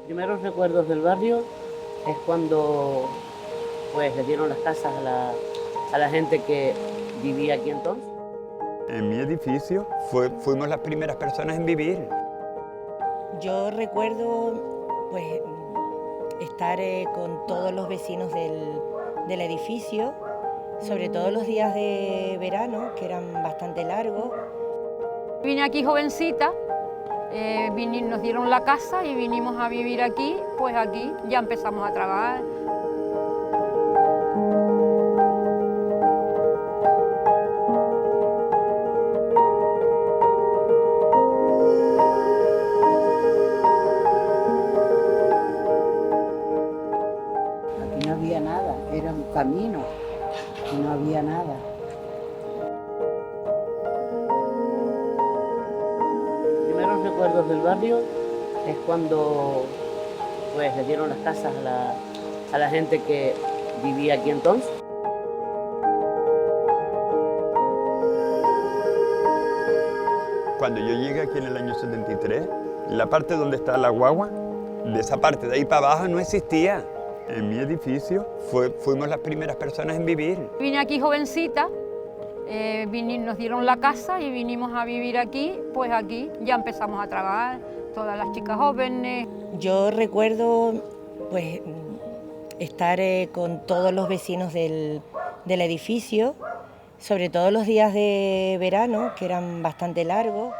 Primeros recuerdos del barrio es cuando pues le dieron las casas a la gente que vivía aquí entonces. En mi edificio fuimos las primeras personas en vivir. Yo recuerdo pues estar con todos los vecinos del edificio, sobre todo los días de verano, que eran bastante largos. Vine aquí jovencita, nos dieron la casa y vinimos a vivir aquí, pues aquí ya empezamos a trabajar. Aquí no había nada, era un camino y no había nada. Primeros recuerdos del barrio es cuando pues le dieron las casas a la gente que vivía aquí entonces. Cuando yo llegué aquí en el año 73, la parte donde está la guagua, de esa parte de ahí para abajo no existía. En mi edificio fuimos las primeras personas en vivir. Vine aquí jovencita, nos dieron la casa y vinimos a vivir aquí, pues aquí ya empezamos a trabajar, todas las chicas jóvenes. Yo recuerdo pues estar con todos los vecinos del edificio, sobre todo los días de verano, que eran bastante largos.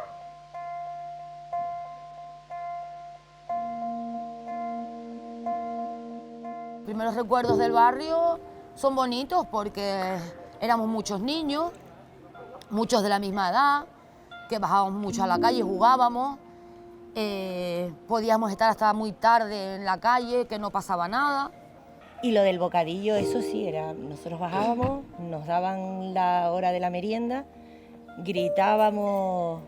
Primeros recuerdos del barrio son bonitos porque éramos muchos niños, muchos de la misma edad, que bajábamos mucho a la calle, jugábamos, podíamos estar hasta muy tarde en la calle, que no pasaba nada. Y lo del bocadillo, eso sí, nosotros bajábamos, nos daban la hora de la merienda, gritábamos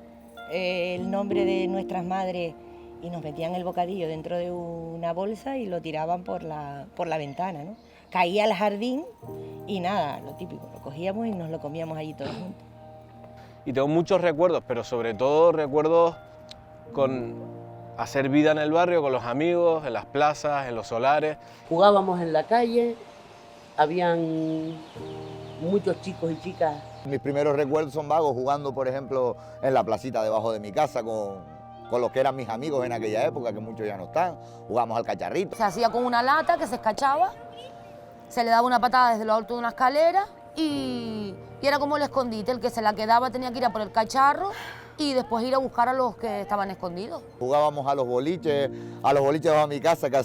el nombre de nuestras madres y nos metían el bocadillo dentro de una bolsa y lo tiraban por la ventana, ¿no? Caía al jardín y nada, lo típico, lo cogíamos y nos lo comíamos allí todos juntos. Y tengo muchos recuerdos, pero sobre todo recuerdos con hacer vida en el barrio, con los amigos, en las plazas, en los solares. Jugábamos en la calle, habían muchos chicos y chicas. Mis primeros recuerdos son vagos, jugando, por ejemplo, en la placita debajo de mi casa con los que eran mis amigos en aquella época, que muchos ya no están. Jugamos al cacharrito. Se hacía con una lata que se escachaba, se le daba una patada desde lo alto de una escalera y era como el escondite. El que se la quedaba tenía que ir a por el cacharro y después ir a buscar a los que estaban escondidos. Jugábamos a los boliches bajo mi casa que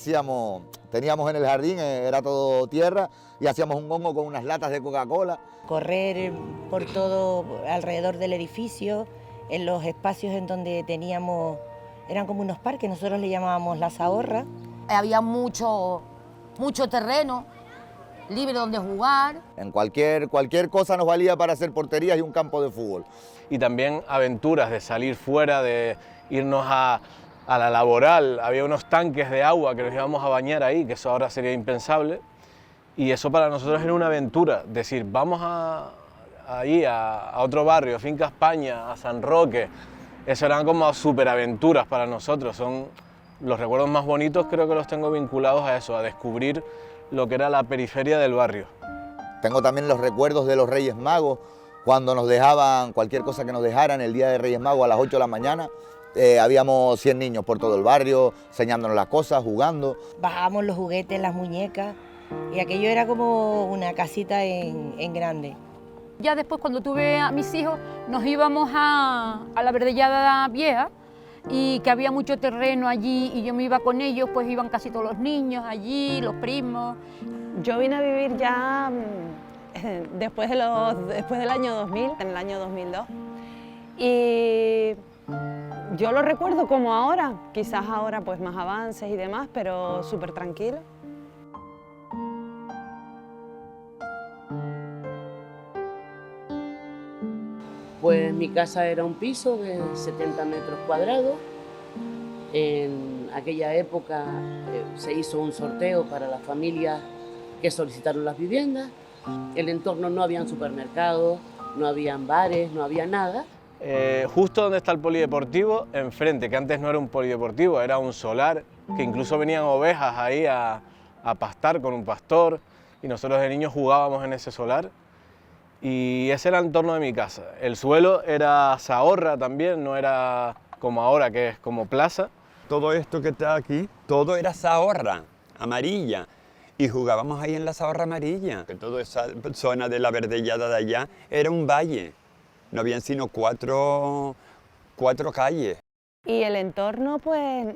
teníamos en el jardín, era todo tierra, y hacíamos un gongo con unas latas de Coca-Cola. Correr por todo alrededor del edificio, en los espacios en donde teníamos, eran como unos parques, nosotros le llamábamos la Zahorra. Había mucho terreno libre donde jugar. En cualquier cosa nos valía para hacer porterías y un campo de fútbol. Y también aventuras de salir fuera, de irnos a la laboral. Había unos tanques de agua que nos íbamos a bañar ahí, que eso ahora sería impensable. Y eso para nosotros era una aventura, decir, vamos ahí a otro barrio, Finca España, a San Roque. Eso eran como superaventuras para nosotros. Son los recuerdos más bonitos, creo que los tengo vinculados a eso, a descubrir lo que era la periferia del barrio. Tengo también los recuerdos de los Reyes Magos, cuando nos dejaban cualquier cosa que nos dejaran el día de Reyes Magos a las 8 de la mañana. Habíamos 100 niños por todo el barrio, enseñándonos las cosas, jugando. Bajábamos los juguetes, las muñecas, y aquello era como una casita en grande. Ya después, cuando tuve a mis hijos, nos íbamos a la Verdellada Vieja, y que había mucho terreno allí, y yo me iba con ellos, pues iban casi todos los niños allí, los primos. Yo vine a vivir ya después del año 2000, en el año 2002, y yo lo recuerdo como ahora, quizás ahora pues más avances y demás, pero súper tranquilo. Pues mi casa era un piso de 70 metros cuadrados. En aquella época se hizo un sorteo para las familias que solicitaron las viviendas. El entorno no habían supermercados, no habían bares, no había nada. Justo donde está el polideportivo, enfrente, que antes no era un polideportivo, era un solar, que incluso venían ovejas ahí a pastar con un pastor y nosotros de niños jugábamos en ese solar. Y ese era el entorno de mi casa. El suelo era zahorra también, no era como ahora que es como plaza. Todo esto que está aquí, todo era zahorra amarilla. Y jugábamos ahí en la zahorra amarilla. Que toda esa zona de la Verdellada de allá era un valle. No habían sino cuatro calles. Y el entorno, pues,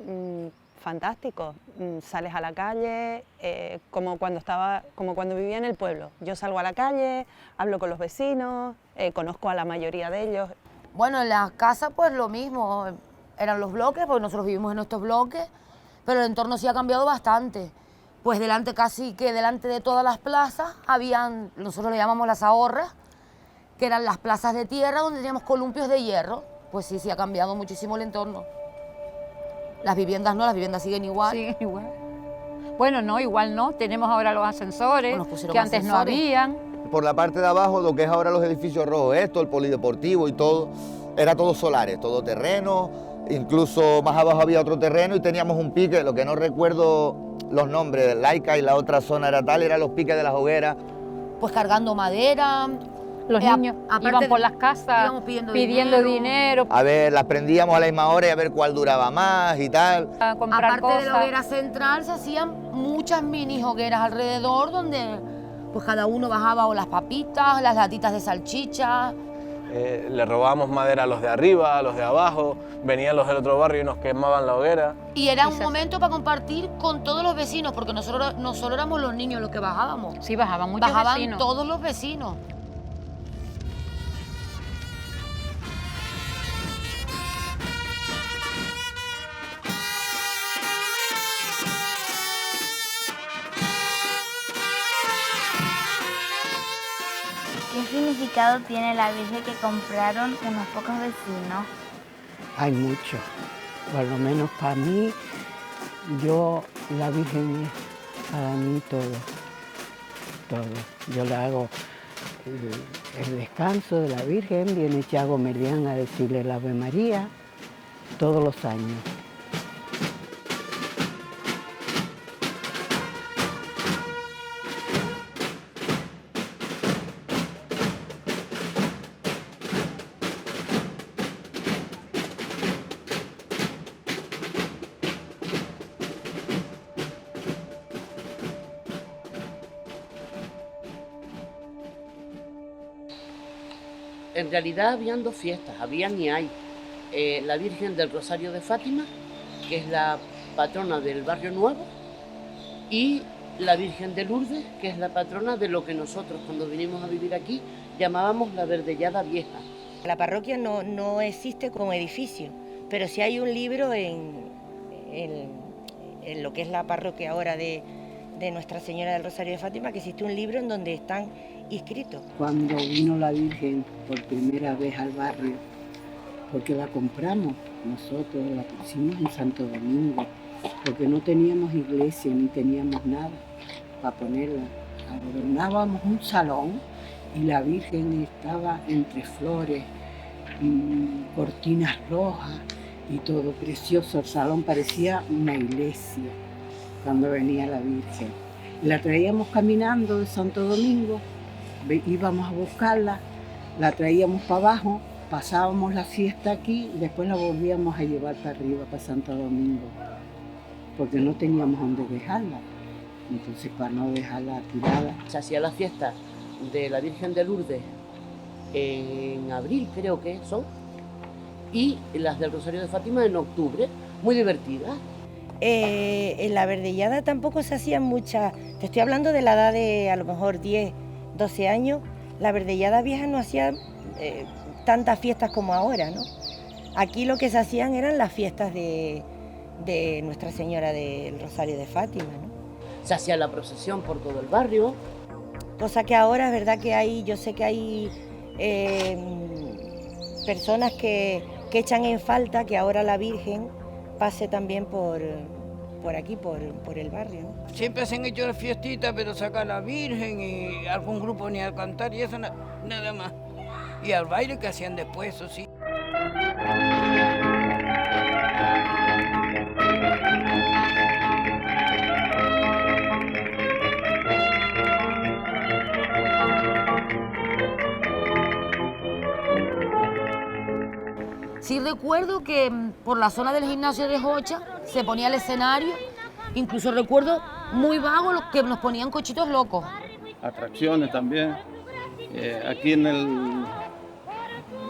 fantástico. Sales a la calle, como cuando vivía en el pueblo. Yo salgo a la calle, hablo con los vecinos, conozco a la mayoría de ellos. Bueno, en las casas pues lo mismo, eran los bloques, porque nosotros vivimos en estos bloques, pero el entorno sí ha cambiado bastante. Pues casi delante de todas las plazas habían, nosotros le llamamos las ahorras, que eran las plazas de tierra donde teníamos columpios de hierro. Pues sí ha cambiado muchísimo el entorno. Las viviendas no, las viviendas siguen igual. Siguen igual. Bueno, no, igual no. Tenemos ahora los ascensores, pusieron que antes no ascensores. habían. Por la parte de abajo, lo que es ahora los edificios rojos, el polideportivo y todo, era todo solares, todo terreno. Incluso más abajo había otro terreno y teníamos un pique, lo que no recuerdo los nombres, Laica y la otra zona era tal, eran los piques de las hogueras. Pues cargando madera. Los niños iban por las casas íbamos pidiendo dinero. A ver, las prendíamos a la misma hora y a ver cuál duraba más y tal. A comprar Aparte de la cosas. hoguera central, se hacían muchas mini hogueras alrededor donde pues cada uno bajaba o las papitas, las latitas de salchicha. Le robábamos madera a los de arriba, a los de abajo, venían los del otro barrio y nos quemaban la hoguera. Y era un momento para compartir con todos los vecinos, porque nosotros no solo éramos los niños los que bajábamos. Sí, bajaban muchos Bajaban vecinos. todos los vecinos. ¿Qué significado tiene la Virgen que compraron unos pocos vecinos? Hay mucho. Por lo menos para mí, la Virgen es para mí todo. Yo le hago el descanso de la Virgen, viene Thiago Melián a decirle el Ave María todos los años. En realidad habían dos fiestas, habían y hay. La Virgen del Rosario de Fátima, que es la patrona del Barrio Nuevo, y la Virgen de Lourdes, que es la patrona de lo que nosotros cuando vinimos a vivir aquí llamábamos la Verdellada Vieja. La parroquia no existe como edificio, pero sí hay un libro en lo que es la parroquia ahora de Nuestra Señora del Rosario de Fátima, que existe un libro en donde están inscritos. Cuando vino la Virgen por primera vez al barrio, porque la compramos, nosotros la pusimos en Santo Domingo, porque no teníamos iglesia ni teníamos nada para ponerla. Adornábamos un salón y la Virgen estaba entre flores, cortinas rojas y todo precioso. El salón parecía una iglesia cuando venía la Virgen. La traíamos caminando de Santo Domingo, íbamos a buscarla, la traíamos para abajo, pasábamos la fiesta aquí y después la volvíamos a llevar para arriba, para Santo Domingo, porque no teníamos dónde dejarla. Entonces, para no dejarla tirada. Se hacía la fiesta de la Virgen de Lourdes en abril, creo que son, y las del Rosario de Fátima en octubre, muy divertidas. En la Verdellada tampoco se hacían muchas, te estoy hablando de la edad de a lo mejor 10, 12 años, la Verdellada Vieja no hacía tantas fiestas como ahora, ¿no? Aquí lo que se hacían eran las fiestas de Nuestra Señora del Rosario de Fátima, ¿no? Se hacía la procesión por todo el barrio. Cosa que ahora es verdad que hay, yo sé que hay personas que echan en falta que ahora la Virgen pase también por aquí, por el barrio, ¿no? Siempre se han hecho las fiestitas, pero saca a la Virgen y algún grupo ni al cantar y eso nada más. Y al baile que hacían después, eso sí. Sí recuerdo que por la zona del gimnasio de Jocha se ponía el escenario, incluso recuerdo muy vago los que nos ponían cochitos locos. Atracciones también. Aquí en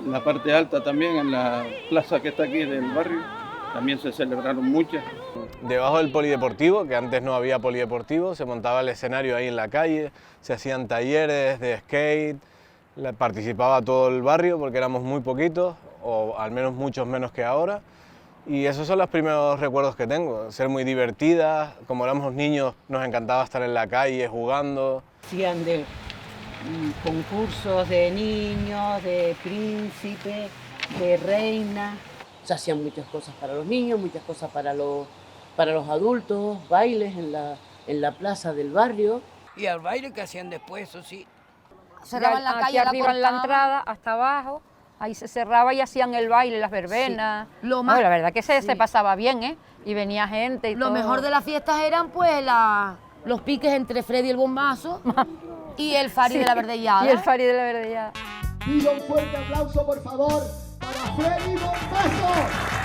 la parte alta también, en la plaza que está aquí del barrio, también se celebraron muchas. Debajo del polideportivo, que antes no había polideportivo, se montaba el escenario ahí en la calle, se hacían talleres de skate, participaba todo el barrio porque éramos muy poquitos, o al menos muchos menos que ahora. Y esos son los primeros recuerdos que tengo, ser muy divertidas, como éramos niños nos encantaba estar en la calle jugando. Hacían de concursos de niños, de príncipe, de reina. Se hacían muchas cosas para los niños, muchas cosas para los adultos, bailes en la plaza del barrio. Y al baile que hacían después, eso sí. Cerraban la Aquí calle, arriba en la cortaban. entrada, hasta abajo, ahí se cerraba y hacían el baile, las verbenas. Sí. Lo más- la verdad que se sí. pasaba bien, ¿eh? Y venía gente y Lo todo. mejor de las fiestas eran pues los piques entre Freddy el Bombazo y el Fari de la Verdellada. Y el Fari de la Verdellada. Pido un fuerte aplauso, por favor, para Freddy Bombazo.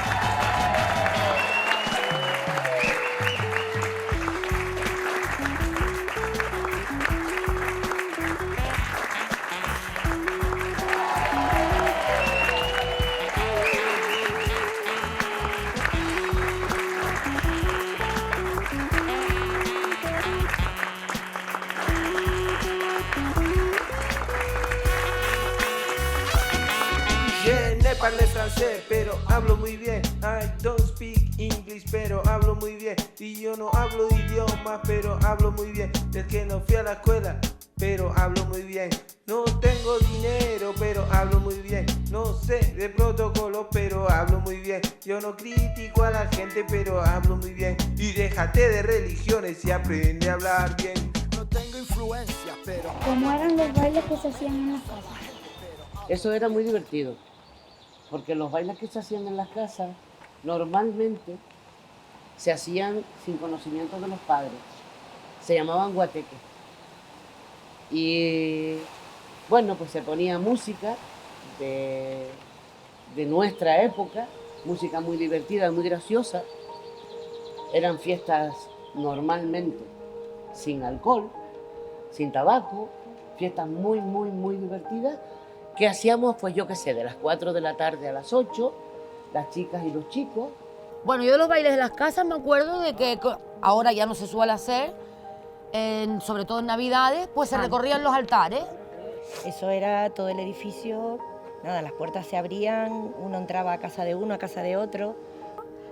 Je ne parle francés, pero hablo muy bien. I don't speak English, pero hablo muy bien. Y yo no hablo idiomas, pero hablo muy bien. Del que no fui a la escuela, pero hablo muy bien. No tengo dinero, pero hablo muy bien. No sé de protocolo, pero hablo muy bien. Yo no critico a la gente, pero hablo muy bien. Y déjate de religiones y aprende a hablar bien. No tengo influencia, pero... ¿Cómo eran los bailes que se hacían en las casas? Eso era muy divertido, porque los bailes que se hacían en las casas normalmente se hacían sin conocimiento de los padres. Se llamaban guateques. Y bueno, pues se ponía música de nuestra época, música muy divertida, muy graciosa. Eran fiestas normalmente sin alcohol, sin tabaco, fiestas muy, muy, muy divertidas, que hacíamos, pues yo qué sé, de las 4 de la tarde a las 8, las chicas y los chicos. Bueno, yo de los bailes de las casas me acuerdo de que ahora ya no se suele hacer, sobre todo en Navidades, pues se recorrían los altares. Eso era todo el edificio, nada, las puertas se abrían, uno entraba a casa de uno, a casa de otro.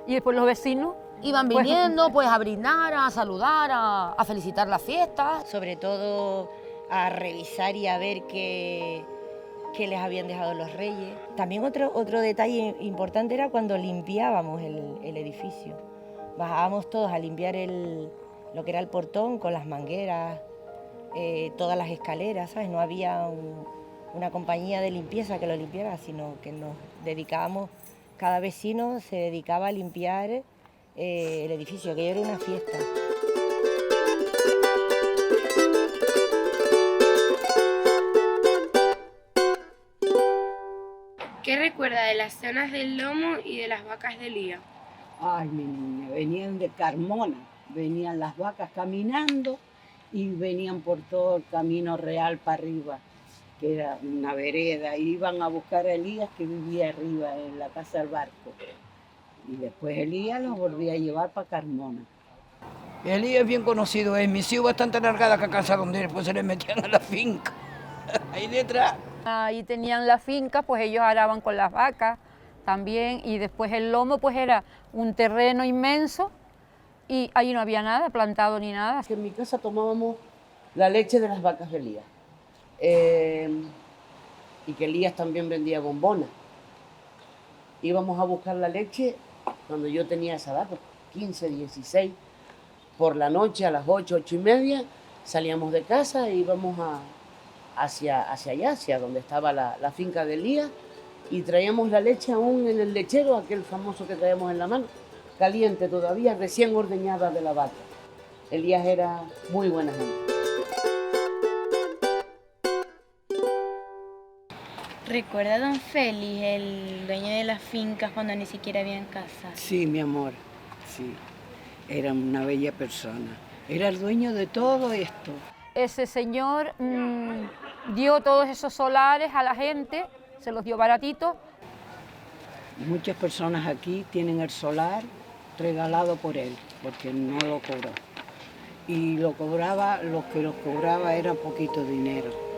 Y después los vecinos iban viniendo pues a brindar, a saludar, a felicitar la fiesta. Sobre todo a revisar y a ver qué les habían dejado los reyes. También otro detalle importante era cuando limpiábamos el edificio. Bajábamos todos a limpiar lo que era el portón con las mangueras, todas las escaleras, ¿sabes? No había una compañía de limpieza que lo limpiara, sino que nos dedicábamos, cada vecino se dedicaba a limpiar el edificio, que era una fiesta. ¿Qué recuerda de las zonas del Lomo y de las vacas de Lía? Ay, mi niña, venían de Carmona, venían las vacas caminando y venían por todo el camino real para arriba, que era una vereda, y iban a buscar a Elías que vivía arriba en la casa del barco. Y después Elías los volvía a llevar para Carmona. Elías es bien conocido, es mis hijos bastante largada que a casa donde después se les metían a la finca, ahí detrás. Ahí tenían la finca, pues ellos araban con las vacas también, y después el lomo pues era un terreno inmenso y ahí no había nada plantado ni nada. Que en mi casa tomábamos la leche de las vacas de Elías. Y que Elías también vendía bombonas. Íbamos a buscar la leche cuando yo tenía esa edad, pues 15, 16, por la noche a las 8, 8 y media, salíamos de casa e íbamos hacia allá, hacia donde estaba la finca de Elías, y traíamos la leche aún en el lechero, aquel famoso que traíamos en la mano, caliente todavía, recién ordeñada de la vaca. Elías era muy buena gente. ¿Recuerda a don Félix, el dueño de las fincas, cuando ni siquiera había casa? Sí, mi amor, sí. Era una bella persona. Era el dueño de todo esto. Ese señor dio todos esos solares a la gente, se los dio baratitos. Muchas personas aquí tienen el solar regalado por él, porque no lo cobró. Y lo que los cobraba era poquito dinero.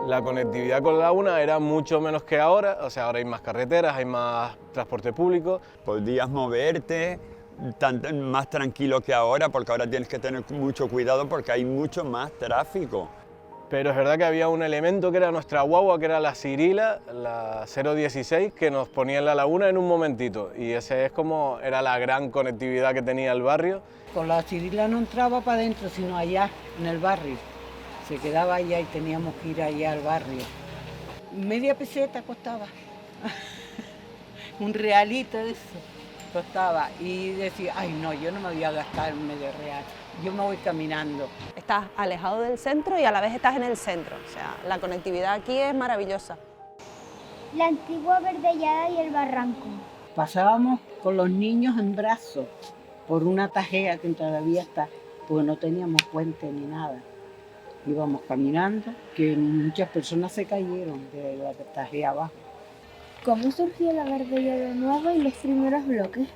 La conectividad con la laguna era mucho menos que ahora, o sea, ahora hay más carreteras, hay más transporte público. Podías moverte más tranquilo que ahora, porque ahora tienes que tener mucho cuidado porque hay mucho más tráfico. Pero es verdad que había un elemento que era nuestra guagua, que era la Cirila, la 016, que nos ponía en la laguna en un momentito. Y ese es como era la gran conectividad que tenía el barrio. Con la Cirila no entraba para adentro, sino allá, en el barrio. Se quedaba allá y teníamos que ir allá al barrio. Media peseta costaba. Un realito de eso costaba. Y decía, ay no, yo no me voy a gastar un medio real. Yo me voy caminando. Estás alejado del centro y a la vez estás en el centro. O sea, la conectividad aquí es maravillosa. La antigua Verdellada y el barranco. Pasábamos con los niños en brazos por una tajea que todavía está, porque no teníamos puente ni nada. Íbamos caminando, que muchas personas se cayeron de la tajea abajo. ¿Cómo surgió la Verdellada Nueva y los primeros bloques?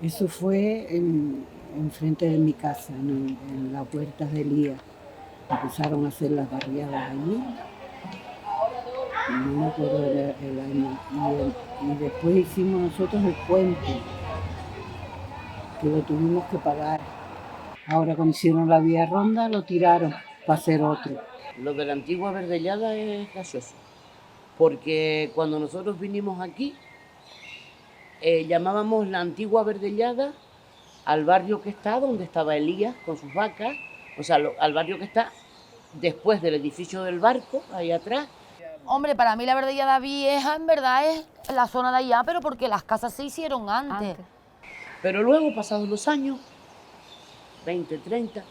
Eso fue enfrente de mi casa, en las puertas de Elías. Empezaron a hacer las barriadas allí. No me acuerdo el año. Y después hicimos nosotros el puente, que lo tuvimos que pagar. Ahora cuando hicieron la vía ronda lo tiraron para hacer otro. Lo de la antigua Verdellada es gracioso, porque cuando nosotros vinimos aquí, llamábamos la antigua Verdellada al barrio que está donde estaba Elías con sus vacas, o sea, al barrio que está después del edificio del barco, ahí atrás. Hombre, para mí la Verdellada Vieja en verdad es la zona de allá, pero porque las casas se hicieron antes. Pero luego, pasados los años, 20, 30,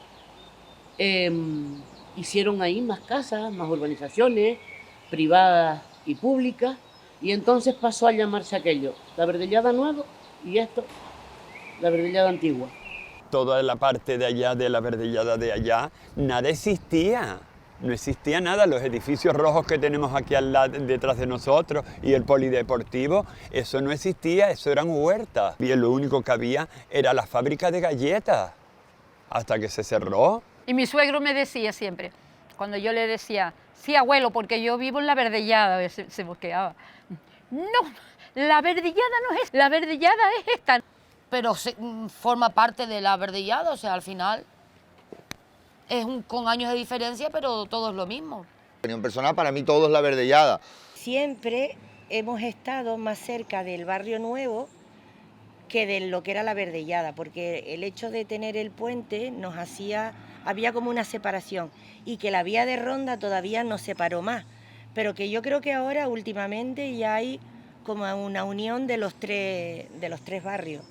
hicieron ahí más casas, más urbanizaciones, privadas y públicas, y entonces pasó a llamarse aquello, la Verdellada Nueva y esto, la Verdellada Antigua. Toda la parte de allá, de la Verdellada de allá, nada existía. No existía nada, los edificios rojos que tenemos aquí al lado, detrás de nosotros, y el polideportivo, eso no existía, eso eran huertas. Y lo único que había era la fábrica de galletas, hasta que se cerró. Y mi suegro me decía siempre, cuando yo le decía, sí, abuelo, porque yo vivo en la Verdellada, se mosqueaba. No, la Verdellada no es, la Verdellada es esta. Pero forma parte de la Verdellada, o sea, al final es con años de diferencia, pero todo es lo mismo. En opinión personal, para mí todo es la Verdellada. Siempre hemos estado más cerca del barrio nuevo que de lo que era la Verdellada, porque el hecho de tener el puente nos había como una separación, y que la vía de ronda todavía nos separó más, pero que yo creo que ahora últimamente ya hay como una unión de los tres barrios.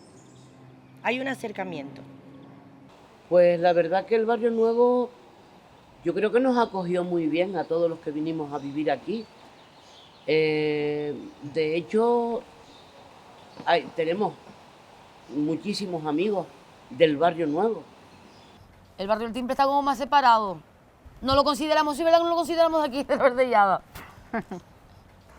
Hay un acercamiento. Pues la verdad que el barrio nuevo yo creo que nos acogió muy bien a todos los que vinimos a vivir aquí. De hecho, tenemos muchísimos amigos del barrio nuevo. El barrio del Timbre está como más separado. No lo consideramos, sí, ¿verdad que no lo consideramos aquí de Verdellada?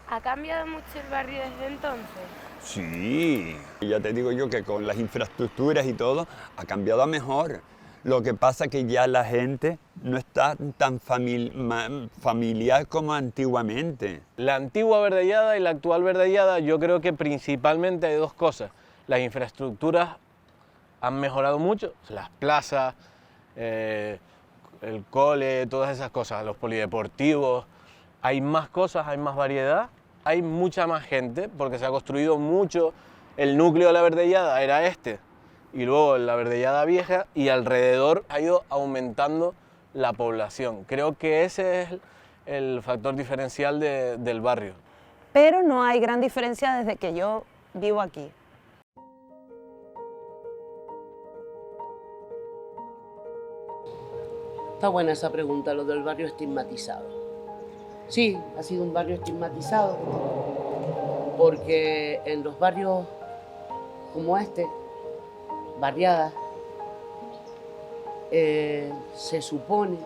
¿Ha cambiado mucho el barrio desde entonces? Sí, ya te digo yo que con las infraestructuras y todo ha cambiado a mejor. Lo que pasa es que ya la gente no está tan familiar como antiguamente. La antigua Verdellada y la actual Verdellada, yo creo que principalmente hay dos cosas. Las infraestructuras han mejorado mucho, las plazas, el cole, todas esas cosas, los polideportivos. Hay más cosas, hay más variedad, hay mucha más gente porque se ha construido mucho. El núcleo de la Verdellada era este, y luego la Verdellada Vieja, y alrededor ha ido aumentando la población. Creo que ese es el factor diferencial del barrio. Pero no hay gran diferencia desde que yo vivo aquí. Está buena esa pregunta, lo del barrio estigmatizado. Sí, ha sido un barrio estigmatizado porque en los barrios como este, barriadas, se supone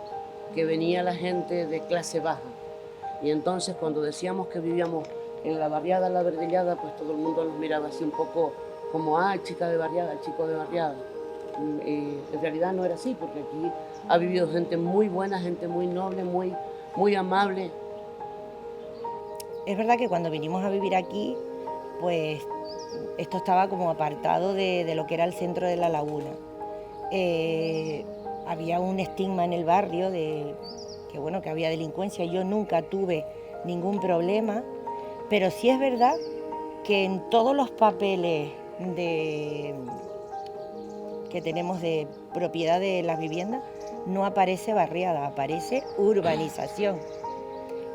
que venía la gente de clase baja. Y entonces cuando decíamos que vivíamos en la barriada, la verdellada, pues todo el mundo nos miraba así un poco como, chica de barriada, chico de barriada. En realidad no era así, porque aquí ha vivido gente muy buena, gente muy noble, muy amable. Es verdad que cuando vinimos a vivir aquí, pues esto estaba como apartado de lo que era el centro de la laguna. Había un estigma en el barrio de que, bueno, que había delincuencia. Yo nunca tuve ningún problema, pero sí es verdad que en todos los papeles que tenemos de propiedad de las viviendas no aparece barriada, aparece urbanización.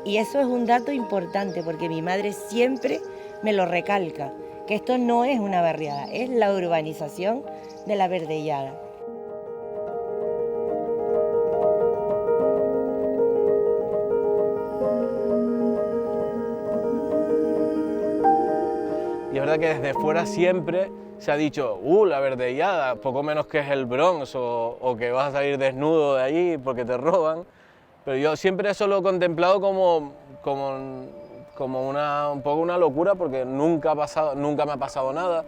Y eso es un dato importante porque mi madre siempre me lo recalca, que esto no es una barriada, es la urbanización de la Verdellada. Y es verdad que desde fuera siempre se ha dicho, la Verdellada, poco menos que es el Bronx, o que vas a salir desnudo de allí porque te roban. Pero yo siempre eso lo he contemplado como un poco una locura, porque nunca me ha pasado nada.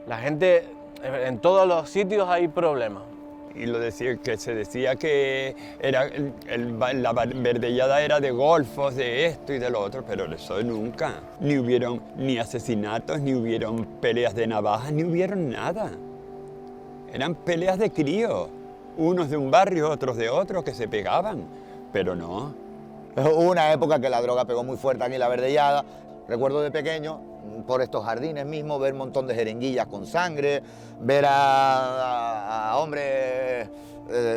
La gente, en todos los sitios hay problemas. Y que se decía que la verdellada era de golfos, de esto y de lo otro, pero eso nunca. Ni hubieron ni asesinatos, ni hubieron peleas de navajas, ni hubieron nada. Eran peleas de críos, unos de un barrio, otros de otro, que se pegaban, pero no. Hubo una época que la droga pegó muy fuerte aquí en la Verdellada. Recuerdo de pequeño, por estos jardines mismos, ver un montón de jeringuillas con sangre, ver a hombres,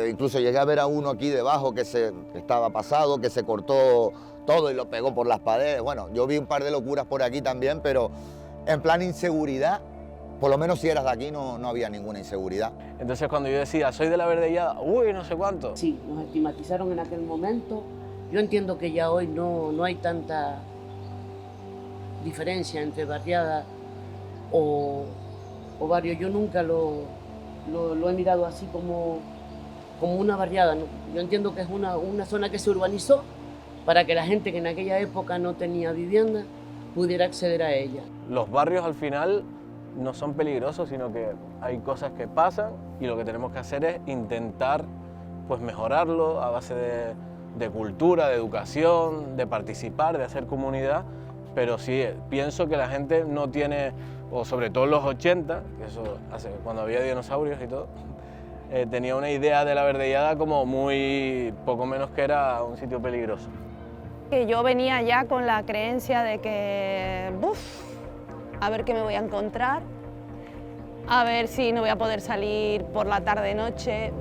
incluso llegué a ver a uno aquí debajo que estaba pasado, que se cortó todo y lo pegó por las paredes. Bueno, yo vi un par de locuras por aquí también, pero en plan inseguridad, por lo menos si eras de aquí no había ninguna inseguridad. Entonces cuando yo decía, soy de la Verdellada, no sé cuánto. Sí, nos estigmatizaron en aquel momento. Yo entiendo que ya hoy no hay tanta diferencia entre barriada o barrio. Yo nunca lo he mirado así como una barriada, ¿no? Yo entiendo que es una zona que se urbanizó para que la gente que en aquella época no tenía vivienda pudiera acceder a ella. Los barrios al final no son peligrosos, sino que hay cosas que pasan y lo que tenemos que hacer es intentar pues mejorarlo a base de cultura, de educación, de participar, de hacer comunidad. Pero sí, pienso que la gente no tiene, o sobre todo en los 80, que eso cuando había dinosaurios y todo, tenía una idea de la Verdellada como muy, poco menos que era un sitio peligroso. Yo venía ya con la creencia de que, a ver qué me voy a encontrar, a ver si no voy a poder salir por la tarde-noche,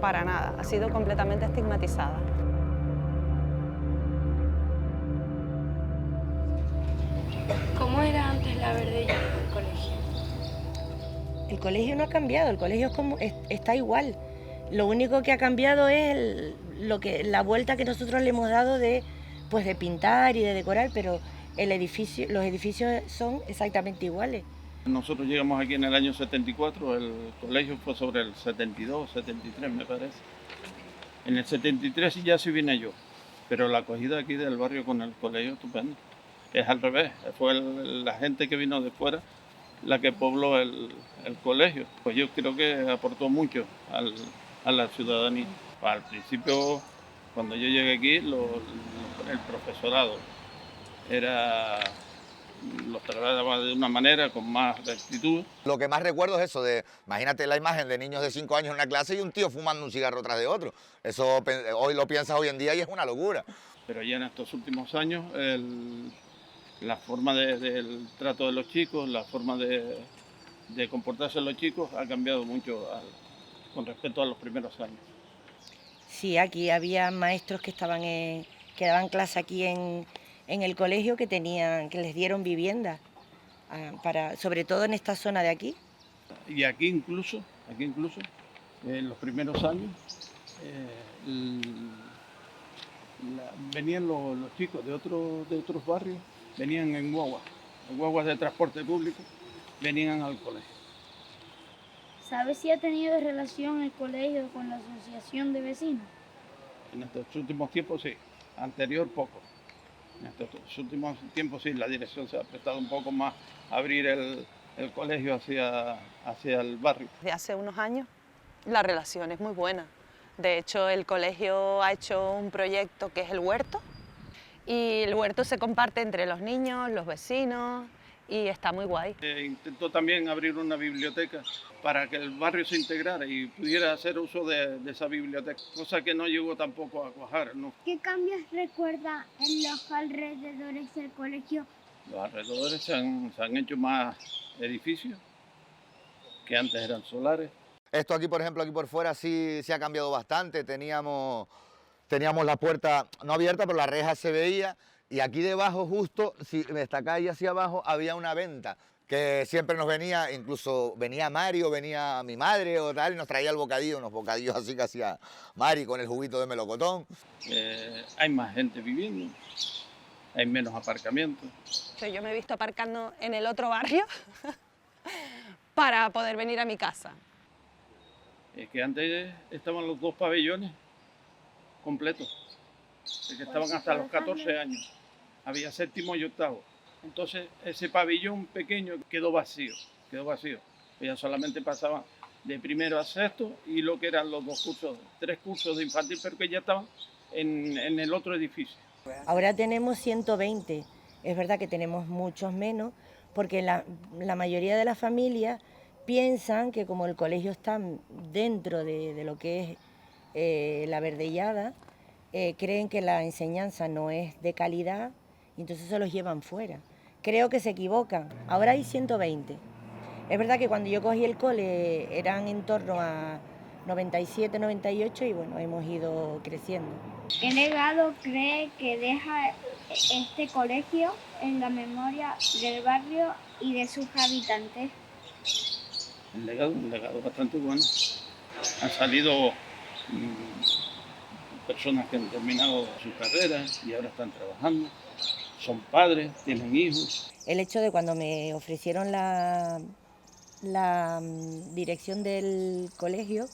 para nada, ha sido completamente estigmatizada. ¿Cómo era antes la Verdellada del colegio? El colegio no ha cambiado, el colegio está igual. Lo único que ha cambiado es la vuelta que nosotros le hemos dado de pintar y de decorar, pero los edificios son exactamente iguales. Nosotros llegamos aquí en el año 74, el colegio fue sobre el 72, 73 me parece. En el 73 ya sí vine yo, pero la acogida aquí del barrio con el colegio estupendo. Es al revés, fue la gente que vino de fuera la que pobló el colegio. Pues yo creo que aportó mucho a la ciudadanía. Al principio, cuando yo llegué aquí, el profesorado los trataba de una manera con más rectitud. Lo que más recuerdo es eso imagínate la imagen de niños de 5 años en una clase y un tío fumando un cigarro tras de otro. Eso hoy lo piensas hoy en día y es una locura. Pero ya en estos últimos años, la forma del trato de los chicos, la forma de comportarse de los chicos ha cambiado mucho con respecto a los primeros años. Sí, aquí había maestros que daban clase aquí en el colegio que les dieron vivienda sobre todo en esta zona de aquí. Y aquí incluso, en los primeros años, venían los chicos de otros barrios, venían en guaguas de transporte público, venían al colegio. ¿Sabes si ha tenido relación el colegio con la asociación de vecinos? En estos últimos tiempos sí, anterior poco. En estos últimos tiempos sí, la dirección se ha prestado un poco más a abrir el colegio hacia el barrio. Desde hace unos años la relación es muy buena. De hecho, el colegio ha hecho un proyecto que es el huerto, y el huerto se comparte entre los niños, los vecinos, y está muy guay. Intentó también abrir una biblioteca para que el barrio se integrara y pudiera hacer uso de esa biblioteca, cosa que no llegó tampoco a cuajar, ¿no? ¿Qué cambios recuerda en los alrededores del colegio? Los alrededores se han hecho más edificios que antes eran solares. Esto aquí, por ejemplo, aquí por fuera sí se ha cambiado bastante. Teníamos la puerta no abierta, pero la reja se veía. Y aquí debajo, justo, si esta calle hacia abajo, había una venta que siempre nos venía, incluso venía Mario, venía mi madre o tal, y nos traía el bocadillo, unos bocadillos así que hacía Mari con el juguito de melocotón. Hay más gente viviendo, hay menos aparcamientos. Yo me he visto aparcando en el otro barrio para poder venir a mi casa. Es que antes estaban los dos pabellones completos, que estaban hasta los 14 años. Había séptimo y octavo. Entonces ese pabellón pequeño quedó vacío. Ya solamente pasaban de primero a sexto y lo que eran los 3 cursos de infantil, pero que ya estaban en el otro edificio. Ahora tenemos 120. Es verdad que tenemos muchos menos, porque la mayoría de las familias piensan que como el colegio está dentro de lo que es la Verdellada, creen que la enseñanza no es de calidad y entonces se los llevan fuera. Creo que se equivocan. Ahora hay 120. Es verdad que cuando yo cogí el cole eran en torno a 97, 98 y bueno, hemos ido creciendo. ¿Qué legado cree que deja este colegio en la memoria del barrio y de sus habitantes? Un legado bastante bueno. Han salido personas que han terminado sus carreras y ahora están trabajando. Son padres, tienen hijos. El hecho de cuando me ofrecieron la dirección del colegio,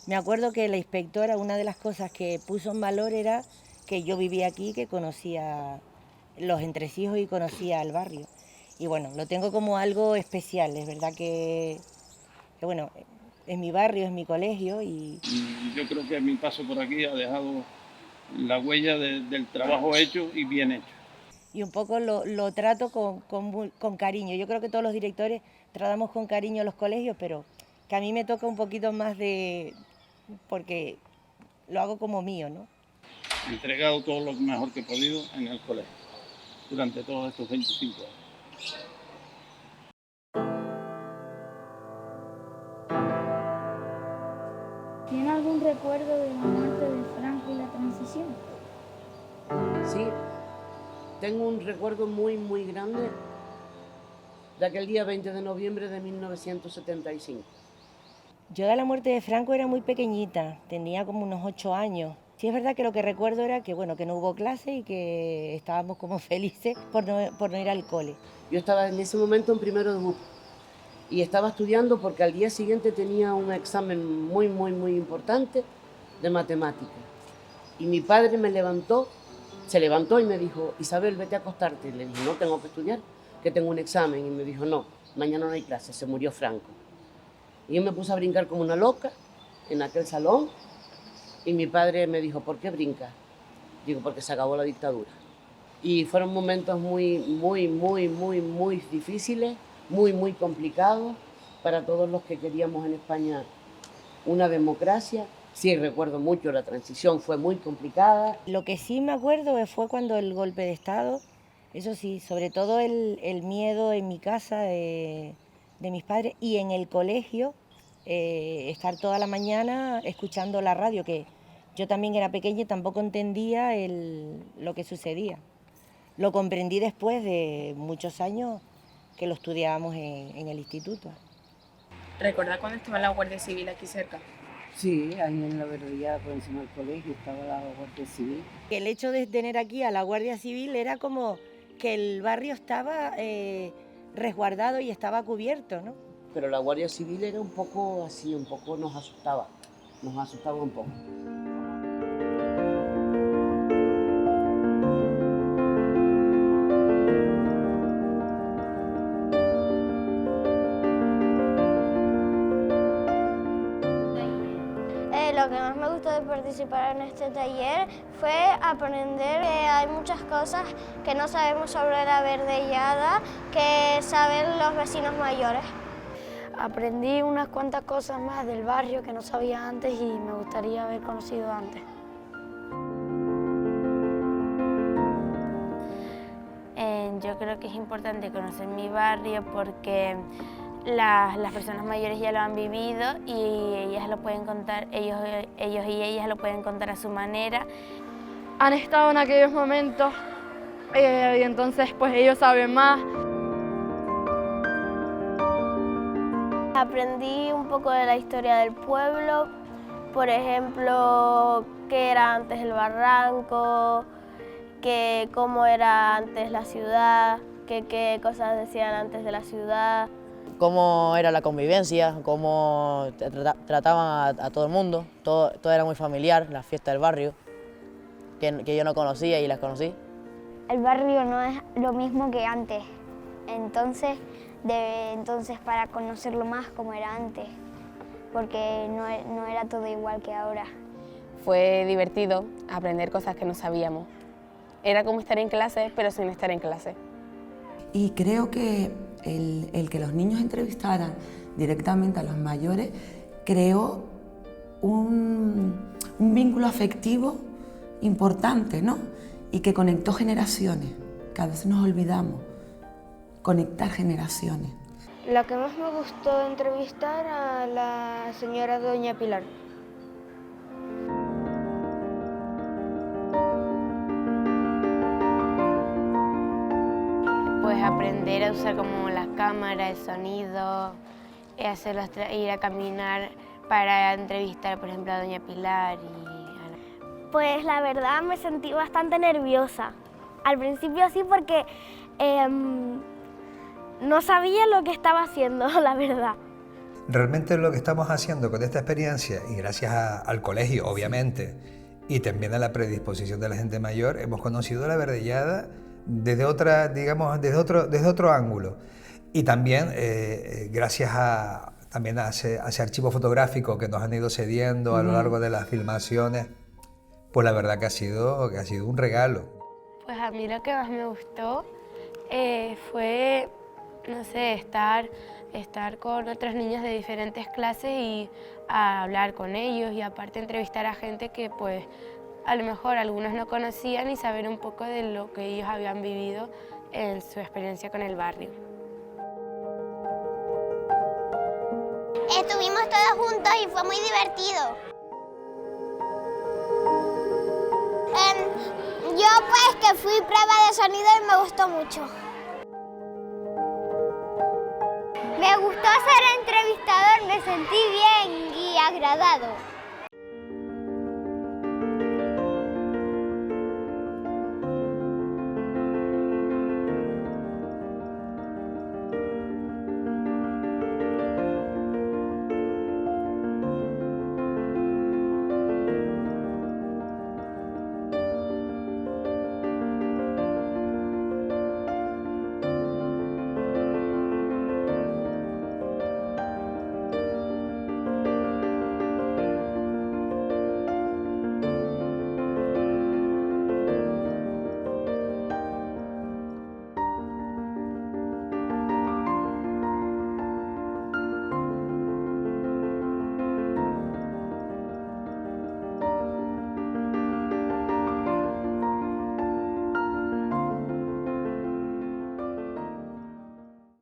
me acuerdo que la inspectora, una de las cosas que puso en valor era que yo vivía aquí, que conocía los entresijos y conocía el barrio. Y bueno, lo tengo como algo especial, es verdad que bueno, es mi barrio, es mi colegio y yo creo que mi paso por aquí ha dejado la huella del trabajo hecho y bien hecho. Y un poco lo trato con cariño. Yo creo que todos los directores tratamos con cariño los colegios, pero que a mí me toca un poquito más porque lo hago como mío, ¿no? He entregado todo lo mejor que he podido en el colegio durante todos estos 25 años. ¿Tiene algún recuerdo de la muerte de Franco y la transición? Sí, tengo un recuerdo muy, muy grande de aquel día 20 de noviembre de 1975. Yo de la muerte de Franco era muy pequeñita, tenía como unos 8 años. Sí es verdad que lo que recuerdo era que, bueno, que no hubo clase y que estábamos como felices por no ir al cole. Yo estaba en ese momento en primero de BUP y estaba estudiando porque al día siguiente tenía un examen muy, muy, muy importante de matemáticas. Y mi padre se levantó y me dijo, Isabel, vete a acostarte. Le dije, no, tengo que estudiar, que tengo un examen. Y me dijo, no, mañana no hay clase, se murió Franco. Y yo me puse a brincar como una loca en aquel salón y mi padre me dijo, ¿por qué brincas? Digo, porque se acabó la dictadura. Y fueron momentos muy, muy, muy, muy, muy difíciles, muy, muy complicados para todos los que queríamos en España una democracia. Sí, recuerdo mucho, la transición fue muy complicada. Lo que sí me acuerdo fue cuando el golpe de Estado, eso sí, sobre todo el miedo en mi casa de mis padres y en el colegio, estar toda la mañana escuchando la radio, que yo también era pequeña y tampoco entendía lo que sucedía. Lo comprendí después de muchos años que lo estudiábamos en el instituto. ¿Recuerdas cuando estaba la Guardia Civil aquí cerca? Sí, ahí en la verdad, por encima del colegio, estaba la Guardia Civil. El hecho de tener aquí a la Guardia Civil era como que el barrio estaba resguardado y estaba cubierto, ¿no? Pero la Guardia Civil era un poco así, un poco nos asustaba un poco. Lo que más me gustó de participar en este taller fue aprender que hay muchas cosas que no sabemos sobre la Verdellada, que saben los vecinos mayores. Aprendí unas cuantas cosas más del barrio que no sabía antes y me gustaría haber conocido antes. Yo creo que es importante conocer mi barrio porque las personas mayores ya lo han vivido y ellas lo pueden contar, ellos y ellas lo pueden contar a su manera. Han estado en aquellos momentos y entonces pues ellos saben más. Aprendí un poco de la historia del pueblo, por ejemplo, qué era antes el barranco, cómo era antes la ciudad, qué cosas decían antes de la ciudad. Cómo era la convivencia, cómo trataban a todo el mundo, todo era muy familiar, la fiesta del barrio, que yo no conocía y las conocí. El barrio no es lo mismo que antes, entonces para conocerlo más como era antes, porque no era todo igual que ahora. Fue divertido aprender cosas que no sabíamos. Era como estar en clase, pero sin estar en clase. Y creo que el que los niños entrevistaran directamente a los mayores creó un vínculo afectivo importante, ¿no? Y que conectó generaciones, que a veces nos olvidamos, conectar generaciones. Lo que más me gustó entrevistar a la señora Doña Pilar. Pues aprender a usar como las cámaras, el sonido, hacerlos ir a caminar para entrevistar, por ejemplo, a Doña Pilar Pues la verdad me sentí bastante nerviosa. Al principio sí porque no sabía lo que estaba haciendo, la verdad. Realmente lo que estamos haciendo con esta experiencia, y gracias al colegio, obviamente, y también a la predisposición de la gente mayor, hemos conocido la Verdellada desde desde otro ángulo. Y también gracias a ese archivo fotográfico que nos han ido cediendo a lo largo de las filmaciones, pues la verdad que ha sido un regalo. Pues a mí lo que más me gustó fue, no sé, estar con otros niños de diferentes clases y hablar con ellos y aparte entrevistar a gente que pues a lo mejor algunos no conocían y saber un poco de lo que ellos habían vivido en su experiencia con el barrio. Estuvimos todos juntos y fue muy divertido. Yo pues que fui prueba de sonido y me gustó mucho. Me gustó ser entrevistador, me sentí bien y agradado.